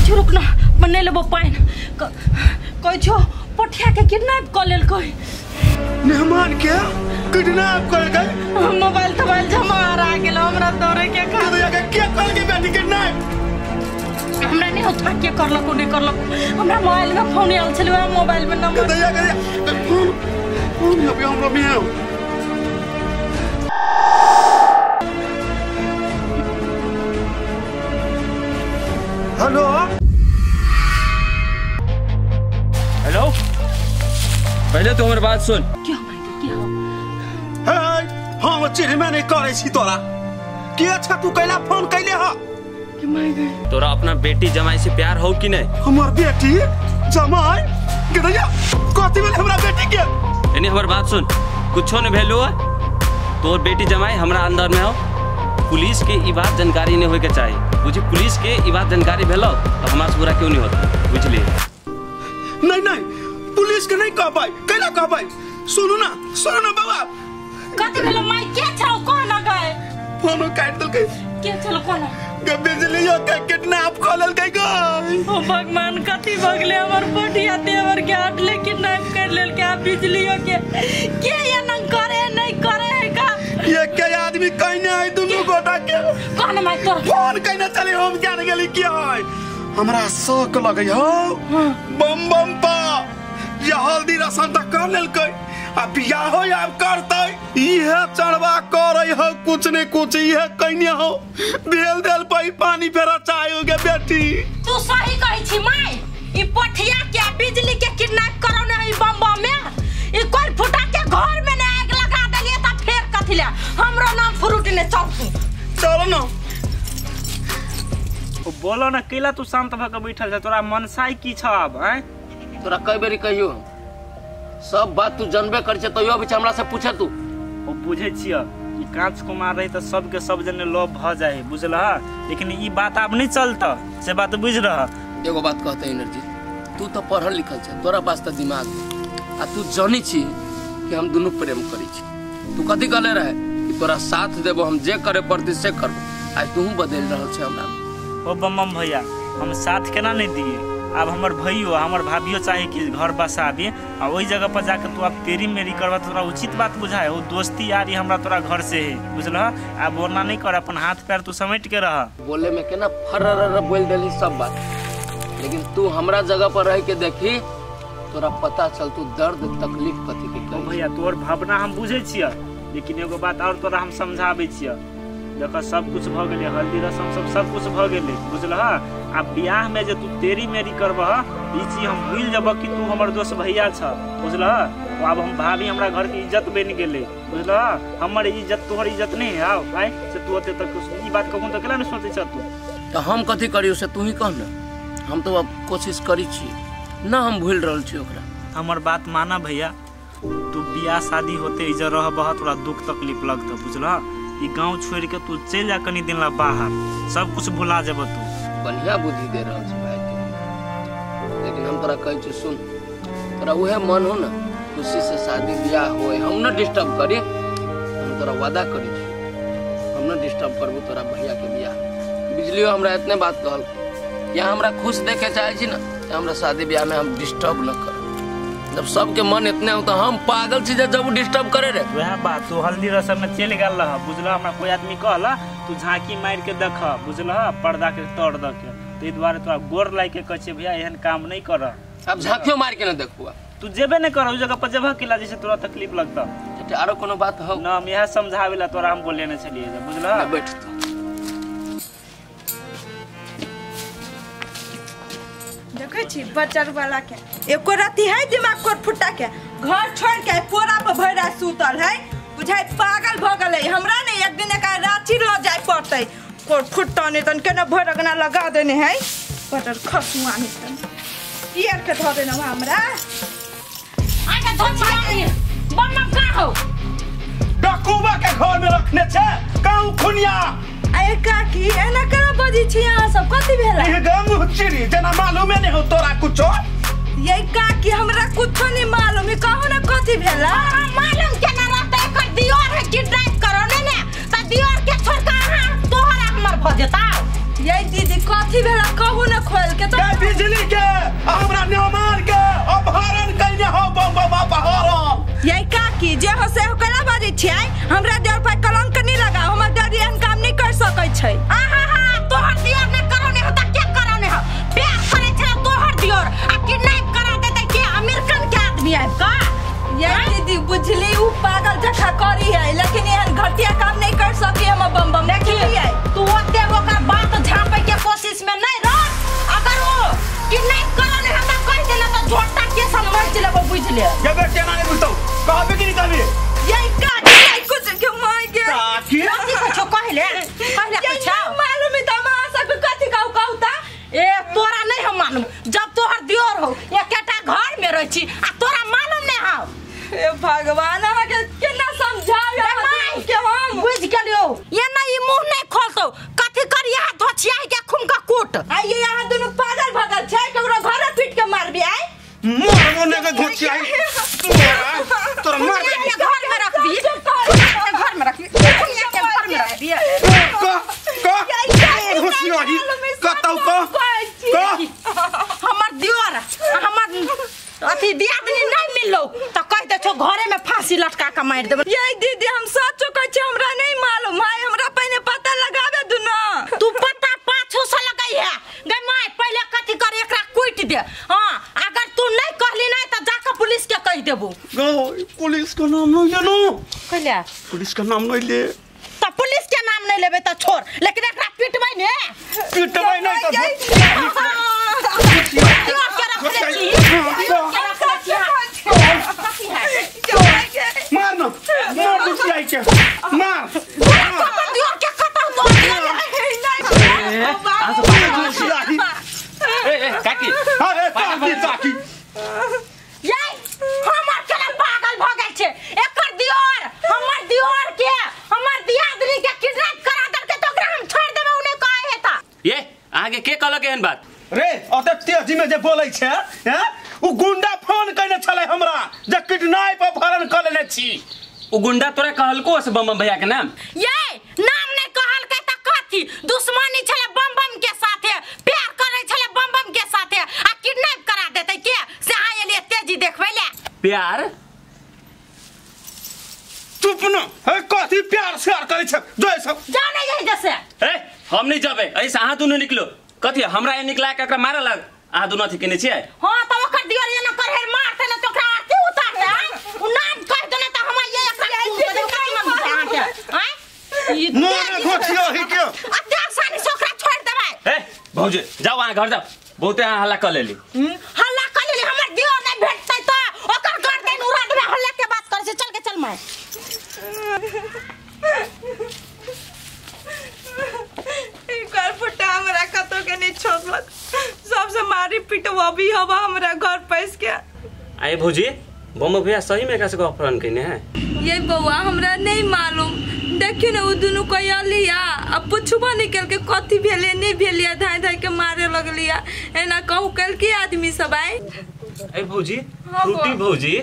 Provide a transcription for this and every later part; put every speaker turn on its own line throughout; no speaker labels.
छो रुक ना मने लेबो पाइन कोई छो पठिया के किडनैप कर लेल कोई
मेहमान के किडनैप कर गए
मोबाइल जमा आ गेल हमरा दौरे के का
क्या कर के बेटी किडनैप
हमरा नहीं होता के करलको नहीं करलको हमरा मोबाइल में फोन आल छले मोबाइल में नंबर
दया फोन अभी हमरा में हेलो
हेलो पहले तो हमारी बात सुन
क्या क्या
हम चिन्ह में नहीं करे छी तोरा के अच्छा तू कैला फोन कैले ह
कि मैं गई
तोरा अपना बेटी जमाई से प्यार हो कि नहीं
हमर बेटी जमाई गदया कथि भेल हमरा बेटी के
यानी हमारी बात सुन कुछो नहीं भेलो है तोर बेटी जमाई हमरा अंदर में हो पुलिस के ई बात जानकारी नहीं होय के चाहिए बुझी पुलिस के ई बात जानकारी भेलो तो हमारा से बुरा क्यों नहीं होता बुझली
नहीं पुलिस के नहीं कह पाई कैला कह पाई सुनो ना बाबा
कथि भेलो मैं के छौ कोन गए
फोन काट दल के
चलो कोन
बिजलियो के किडनैप कर लेल गई
ओ भगवान कथि भगले हमर पठिया देवर के हटले किडनैप कर लेल के बिजलियो के ये न करे नहीं करे का
ये के आदमी कहने है दोनों गोटा के
कोन मैं तोर
फोन कहने चले हम क्या गेली क्या है हमरा शौक लगे हो बम पा ये हल्दी रसम तक कर लेल के अब बियाह हो या करते ये चढ़वा करे हो कुछ नहीं कुछ ये कहने हो भेल देल पाई पानी फेरा चाय हो गया बेटी
तू सही कहि छी माई ई पठिया के बिजली के किडनैप करौने है बम में ई कोई फुटा के घर में ने आग लगा देलिए त फेर कथि ले हमरो नाम फ्रूट ने चौकी
चलो ना
ओ बोलो ना केला तू शांत भ के बैठल छ तोरा मनसाई की छ अब हैं
तोरा कई बेरी कहियो सब बात तू जानबे कर छ तइयो बीच हमरा से पूछे तू
ओ बुझे छिय कि कांच कुमार रही त सब के सब जने लोभ भ जाए बुझला लेकिन ई बात अब नहीं चलता से बात बुझ रहा
एगो बात कहते एनर्जी तू तो पढ़ल लिखल छ तोरा पास त दिमाग आ तू जानी छी कि हम दोनों प्रेम करी छी तू कथि कहले रहे कि तोरा साथ देबो हम जे करे पड़ती से करबो आज तू बदल रहल छ हमरा
ओ बम भैया हम साथ केना नहीं दिए अब हमर भइयो हमर भाभियो चाहे कि घर बसाबी आ ओई जगह पर जाके तू अब तेरी मेरी करबा तोरा उचित बात बुझाए ओ दोस्ती यारी हमरा तोरा घर से है बुझल अब बोलना नहीं कर अपन हाथ पैर तू समेट के रह
बोले में केना फरर बोल देली सब बात लेकिन तू हमरा जगह पर रह के देखी तोरा पता चल तू दर्द तकलीफ कथि के कही
भैया तोर भावना हम बुझे छियै लेकिन एगो बात और तोरा हम समझाबे छियै देखो सब कुछ भ गेले हल्दी रसम सब कुछ भ गेले बुझलहा अब ब्याह में जे तू तेरी मेरी करबह ई चीज हम भूल जब कि तू हमर दोस्त भैया छ बुझलहा अब हम भाभी हमरा घर के इज्जत बन गेले बुझलहा हमर इज्जत तोहर इज्जत नहीं है भाई से तू ओते तक ई बात कहूं त केला नहीं सोचै छ तू
तो हम कथि करियो से तू ही कह ना हम तो अब कोशिश करी छी ना हम भूल रहल छी ओकरा
हमर बात माना भैया तू ब्याह शादी होते इज्जत रहबह तोरा दुख तकलीफ लगत बुझलहा ई गांव छोड़ के तू चल जा कनी दिन ला बाहर सब कुछ भुला जेब तू
बढ़िया बुद्धि दे रहल छी भाई लेकिन हम तोरा कहै छी सुन तोरा उहे मन हो ना खुशी से शादी ब्याह होए हम ना डिस्टर्ब करी हम तोरा वादा करी छी हम ना डिस्टर्ब करबो तोरा भैया के ब्याह बिजलियो हमरा इतने बात कहल या हमरा खुश देखे चाहे छी ना हमरा शादी ब्याह में हम डिस्टर्ब न कर जब सबके मन इतने हो तो हम पागल छी जब डिस्टर्ब करे रे
वह बात तू हल्दी रसम में चल गेल रह बुझला हमरा कोई आदमी कहला तू झांकी मार के देख बुझला पर्दा के तोड़ द के तै द्वारा तोरा गोर लाग के कहै भैया एहन काम नहीं कर
अब झांकियो मार के न देखबुआ
तू जेबे नहीं कर उस जगह पर जब किला जैसे तोरा तकलीफ लगता
आरो कोनो बात हो
ना हम यह समझावेला तोरा हम बोले न चलिए बुझला
बैठ
देखे छी बच्चा वाला के एको राती है दिमाग कोर फुटा के घर छोड़ के पोरा पर भैरा सुतल है बुझाई पागल भ गेलै हमरा ने एक दिन का रांची ल जाय पड़तै कोर फुटता ने तन केना भरगना लगा देने है पटर खसुआ ने तन ईयर के धो देना हमरा
आके धो मारी बम का हो
डकुबा के घर में रखने छे काऊ खुनिया
आए काकी एना करा बजी छी यहां सब कथि भेला
ये गम चिड़ी जना मालूम नहीं हो तोरा कुछो
ये काकी हमरा कुछो नहीं मालूम है कहो ना कथि भेला
मालूम केना रहते एकर दियोर है किडनैप करने ने त दियोर के छोड़ के तोहरा हमर भ जेता
ये दीदी कथी भेला कहू न खोल के तो
बिजली के हमरा न्योमान के अपहरण कइने हो बम अपहरण।
ये काकी जे हो से हो कला बाजी छै हमरा देर पर कलंक नहीं लगा हमर डर एहन काम नहीं कर सकै छै।
आहा हा तोहर दियोर ने करो ने होता क्या करो ने हो प्यार करे छै तोहर दियोर आ किडनैप करा देते के अमेरिकन के आदमी है का।
ये दीदी बुझली उ पागल जखा करी है लेकिन एहन घटिया काम नहीं कर सके हम बम बम देखिए
तू ओते ओकर बात झापे के कोशिश में नहीं रह। अगर वो किडनैप करो ने हमरा कह देला तो झोटा के समझ लेबो बुझ ले।
ये बेटे ना नहीं बुझतो कहबे कि नहीं कहबे
ये काकी कुछ के मार के
काकी
कथी कुछ कहले कुछ
मालूम है तमाशा के कथी कहू ता
ए तोरा नहीं हम मालूम जब तोहर दियोर हो एकेटा घर में रह छी आ तोरा मालूम नहीं हो।
ए भगवान के केना समझावे के हम
बुझ गेलियो ये नहीं मुंह नहीं खोलतो कथी करिया धोछिया के खून का कूट
आई ये यहाँ दोनों पागल भगल छै केकरो घर पीट के मारबी आई
मोर ने के धोची आई तोरा मार दे
घर में रख दी घर में रख दी घर में रख दिया
धोची आई कतौ को
हमर दियोर हमर अथी दियादनी नहीं मिललो त कह दे छो घरे में फांसी लटका के मार देब।
ये दीदी हम सच कह छै हमरा नहीं मालूम है हमरा पहले पता लगावे दू ना
तू पता पाछू से लगई है गे माय पहले कथी कर एकरा कुट दे। हां अगर तू नहीं कहली नहीं त जाके पुलिस के कह देबो।
गो पुलिस का नाम नहीं जानो
कहलिया
पुलिस का नाम नहीं ले
त पुलिस के नाम नहीं लेबे त छोड़ लेकिन एकरा पिटबै ने
पिटबै नहीं मार ना मार दूसरी आई के मार
दियोर के कतौ तो
काकी
अरे काकी
ये हमर केना पागल भ गेल छै एकर दियोर हमर दियोर के हमर दियादनी के किडनैप करा देलकै त ओकरा हम छोड़ देबे उने कहे हेता।
ये आगे के कहलक एहन बात
रे अते तेजी में जे बोलै छै हैं उ गुंडा फोन कइने छले हमरा जे किडनैप अपहरण क लेने छी।
उ गुंडा तोरा कहलको से बम भैया के नाम
ये नाम नहीं कहलकै त कथी दुश्मनी छले बम बम के साथे प्यार करे छले बम बम के साथे आ किडनैप करा देतै के से आइले तेजी देखबै ले
प्यार
चुप न है कथी प्यार शेयर करे छ जोय सब
जाने यही जैसे
ए हम नहीं जाबे ऐसे अहाँ दुनु निकलो कथी हमरा ए निकला के एकरा मारे लग अहाँ दुनु अथी केने छियै।
हां त ओकर दियोर ये न करे मारते न तो ओकरा आरती उतार दे उ नाम कह देने त हम ये एकरा कथी मन बुझा के हैं ई
मोर धोछियो ही के
अत्यार सानी से ओकरा छोड़ देबै।
ए भौजी जाओ वहाँ घर जाओ बहुते अहाँ हल्ला कर लेली
हल्ला कर लेली हमर दियोर नहीं भेटतै त ओकर गर्दन उड़ा देबै हल्ला के बात करे से चल के चल मैं
घर फुटा हमरा कतो के नहीं छोड़लक सबसे मारी पिटवा भी हवा हमरा घर पैस के।
आए भौजी बम भैया सही में एकरा से अपहरण कइने है
ये बउआ हमरा नहीं मालूम देखियो न उ दुनु कहलिया अब पुछबो निकल के कथी भेले नहीं भेलिया धाय धाय के मारे लगलिया एना कहू कल के आदमी सब आए।
ए भौजी फ्रूटी भौजी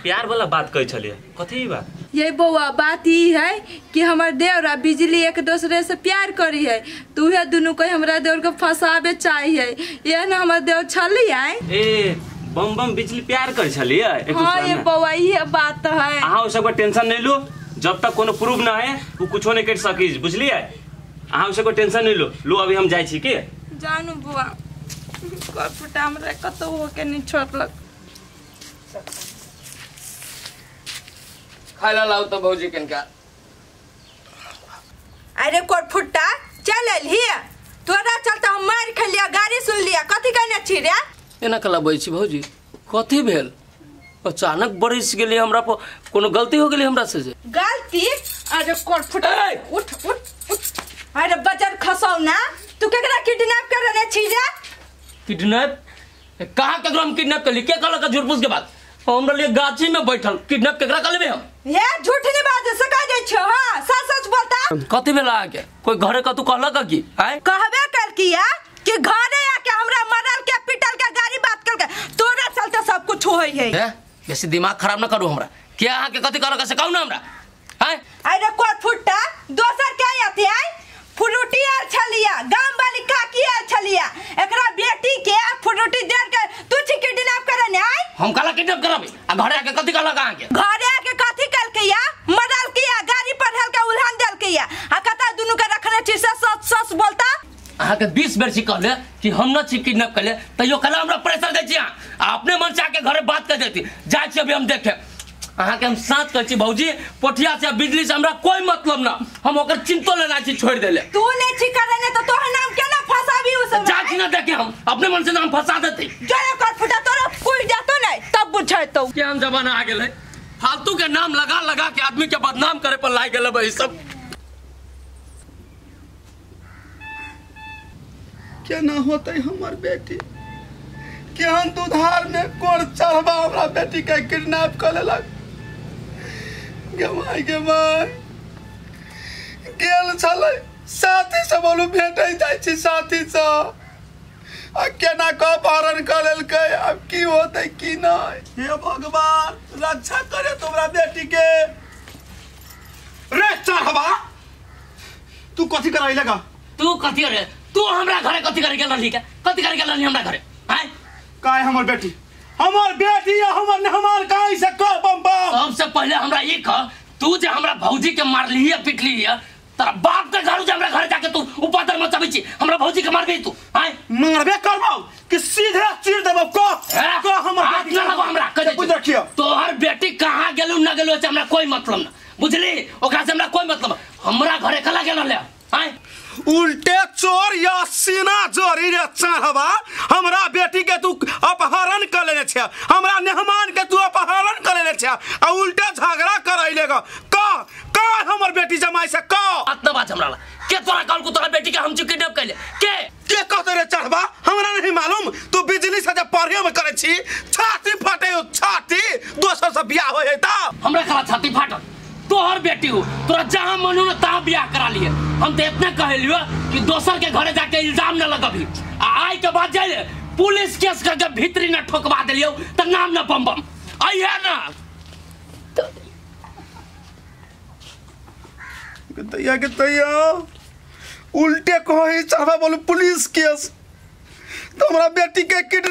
प्यार वाला बात कह छलिए कथी बात
ये बउआ बात ई है कि हमर देवर आ बिजली एक दूसरे से प्यार करी है तो उहे दुनु कोई हमरा देवर के फसाबे चाहिए ये न हमर देवर छली है।
ए बम बम बिजली प्यार कर छलिए एक
हाँ
दूसरे
ये
में
बउआ ये बात है।
अहाँ उ सब टेंशन नहीं लो जब तक कोनो प्रूफ ना है वो कुछो नहीं कर सकी बुझलिए अहाँ उ सब टेंशन नहीं लो अभी हम जाय छी के
जानू बुआ कर फुटा हमरा कतो हो के नहीं छोड़लक
खाला लाओ तो भौजी कनका।
अरे कोट फुट्टा चल लिया तोरा चलता हम मार खा लिया गाड़ी सुन लिया कथी कहने छी रे
एना कला बैछी भौजी कथी भेल अचानक बरिस गेली हमरा पर कोनो गलती हो गेली हमरा से
गलती। अरे कोट फुट्टा उठ उठ उठ अरे बजर खसाओ ना तू केकरा किडनैप करने छी रे
किडनैप कहां केकरा हम किडनैप करली के कहलक झूठ पूछ के बात हमरा लिए गाछी में बैठल किडनैप केकरा कर लेबे हम
ये झूठ नहीं बात से कह दे छो हां सच सच बोलता
कथी भेला आके कोई घरे का तू कहलक की आय
कहबे कर किया कि घरे आके हमरा मरल के पिटल के गाड़ी बात कर के तोरा चलते सब कुछ होई है।
बेसी दिमाग खराब ना करू हमरा क्या अहाँ के कथी कहलक से कहू ना हमरा आय
अरे कोट फुट्टा दोसर के आती है फ्रूटी आर छलिया गांव वाली का
हम काला किडनैप कराबे आ घरे आके कथि का लगा के
घरे आके कथि कल के या मरल के या गाड़ी पर हल के उल्हान दल के या आ कता दुनु के रखने छी सच सच बोलता
अहाँ के 20 बेर छी कहले कि हम न छी किडनैप करले तइयो कला हमरा प्रेशर दै छी अपने मन से आके घरे बात कर देती जाय छी अभी हम देखे अहाँ के हम साथ कहै छी भौजी पोठिया से बिजली से हमरा कोई मतलब ना हम ओकर चिंतो लेना छी छोड़ देले
तू ने छी करने तो तोहर नाम केना फसाबी उ सब
जा छी ना देखे हम अपने मन से नाम फंसा देते
जरे कर फुटा तोरा कोई जातो नहीं तब बुझै तो
क्या हम जमाना आ गेलै फालतू के नाम लगा लगा के आदमी के बदनाम करे पर लाग गेलै भाई सब
क्या ना होते हमार बेटी केहन दुधार में कोड़ चढ़बा हमरा बेटी के किडनैप कर लेलक गमाई गेल छलै साथी से बोलू भेटै जाइ छी साथी से आ केना कऽ अपहरण कर लेलकै अब की होतै की नहीं हे भगवान रक्षा करे तोरा बेटी के रे चढ़बा तू कथि कराई लगा
तू कथि रे तू हमरा घरे कथि करे गेल रही के कथि करे गेल रही हमरा घरे हैं
काय हमर बेटी या हमर मेहमान काहे से कह बम बम
सबसे पहले हमरा ये कह तू जे हमरा भौजी के मारली है पिटली है तेरा बाप के घर जे हमरा घरे जाके तू उपद्र मचाबी छी हमरा भौजी के मारबे तू हैं
मारबे करबो कि सीधे चीर देबो को हमर बेटी
ना लगो हमरा कह
बुझ रखियो
तोहर बेटी कहां गेलु न गेलु से हमरा कोई मतलब ना बुझली ओकरा से हमरा कोई मतलब हमरा घरे कला गेल ले हैं
उल्टे चोर या सीना जोरी रे चाहबा हमरा बेटी के तू अपहरण कर लेने छ हमरा मेहमान के तू अपहरण कर लेने छ आ उल्टे झगड़ा करैले ग का हमर बेटी जमाई से का
अतना बात हमरा के तोरा कल को तोरा बेटी के हम किडनैप कैले के
कहते रे चढ़बा हमरा नहीं मालूम तू बिजली से जब पढ़ियो में करे छी छाती फटे छाती दोसर से बियाह होय त
हमरा कला छाती फाटल तोहर बेटी हो तोरा जहां मन हो तहां बियाह करा लिए हम तो इतना कहलियो कि दोसर के घरे जाके इल्जाम न लगाबी आइ के बाद जाए पुलिस केस करके भीतरी न ठोकवा देलियो त नाम न बम बम आइए ना
तैया उल्टे कहे चाहबा बोल पुलिस केस तो हमरा बेटी के किडनैप